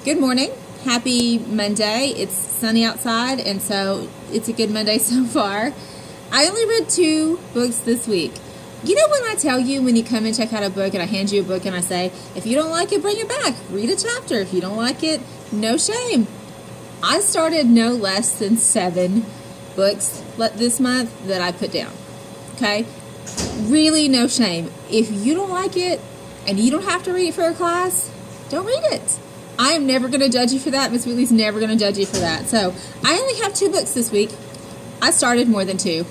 Good morning. Happy Monday. It's sunny outside, and so it's a good Monday so far. I only read 2 books this week. You know when I tell you when you come and check out a book and I hand you a book and I say, if you don't like it, bring it back. Read a chapter. If you don't like it, no shame. I started no less than 7 books this month that I put down. Okay? Really no shame. If you don't like it and you don't have to read it for a class, don't read it. I am never going to judge you for that. Miss Wheatley's never going to judge you for that. So I only have 2 books this week. I started more than 2.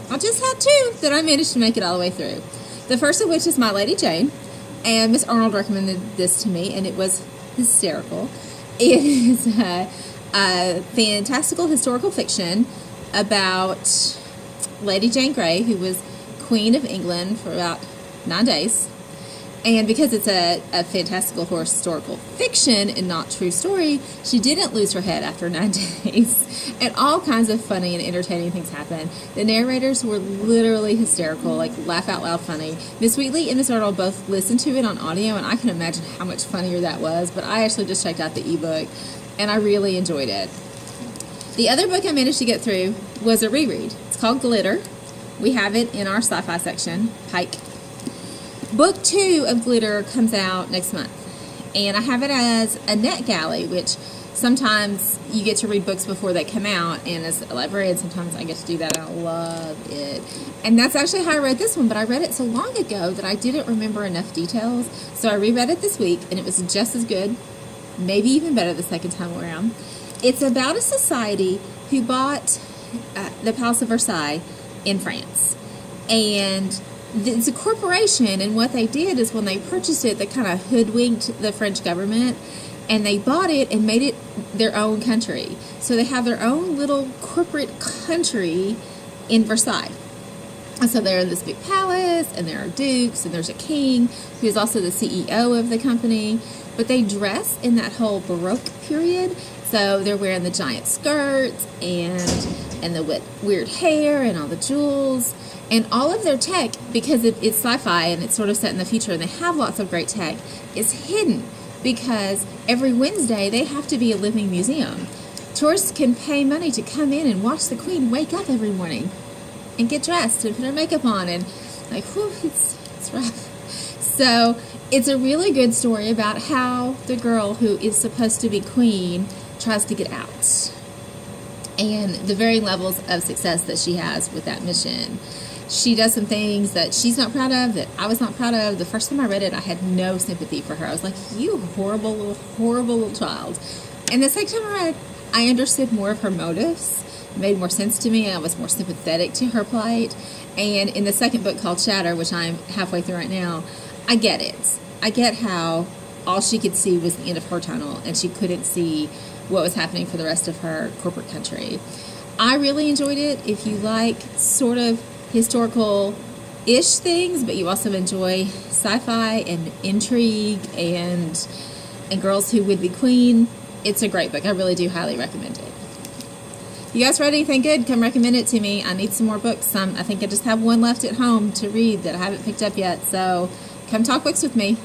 I just had 2 that I managed to make it all the way through. The first of which is My Lady Jane. And Miss Arnold recommended this to me, and it was hysterical. It is a fantastical historical fiction about Lady Jane Grey, who was Queen of England for about 9 days. And because it's a fantastical historical fiction and not true story, she didn't lose her head after 9 days. And all kinds of funny and entertaining things happened. The narrators were literally hysterical, like laugh out loud funny. Miss Wheatley and Miss Arnold both listened to it on audio, and I can imagine how much funnier that was. But I actually just checked out the ebook, and I really enjoyed it. The other book I managed to get through was a reread. It's called Glitter. We have it in our sci-fi section, Pike. Book 2 of Glitter comes out next month, and I have it as a NetGalley, which sometimes you get to read books before they come out, and as a librarian, sometimes I get to do that, and I love it. And that's actually how I read this one, but I read it so long ago that I didn't remember enough details, so I reread it this week, and it was just as good, maybe even better the second time around. It's about a society who bought the Palace of Versailles in France, and it's a corporation, and what they did is when they purchased it, they kind of hoodwinked the French government, and they bought it and made it their own country. So they have their own little corporate country in Versailles. And so they're in this big palace, and there are dukes, and there's a king who is also the CEO of the company. But they dress in that whole Baroque period. So they're wearing the giant skirts and the weird hair and all the jewels. And all of their tech, because it's sci-fi and it's sort of set in the future and they have lots of great tech, is hidden because every Wednesday they have to be a living museum. Tourists can pay money to come in and watch the Queen wake up every morning and get dressed and put her makeup on, and like, whew, it's rough. So it's a really good story about how the girl who is supposed to be queen tries to get out and the varying levels of success that she has with that mission. She does some things that she's not proud of, that I was not proud of. The first time I read it, I had no sympathy for her. I was like, you horrible little child. And the second time I read, I understood more of her motives. It made more sense to me. I was more sympathetic to her plight. And in the second book called Shatter, which I'm halfway through right now, I get it. I get how all she could see was the end of her tunnel, and she couldn't see what was happening for the rest of her corporate country. I really enjoyed it. If you like sort of historical-ish things, but you also enjoy sci-fi and intrigue and girls who would be queen, it's a great book. I really do highly recommend it. You guys read anything good? Come recommend it to me. I need some more books. I think I just have one left at home to read that I haven't picked up yet, so come talk books with me.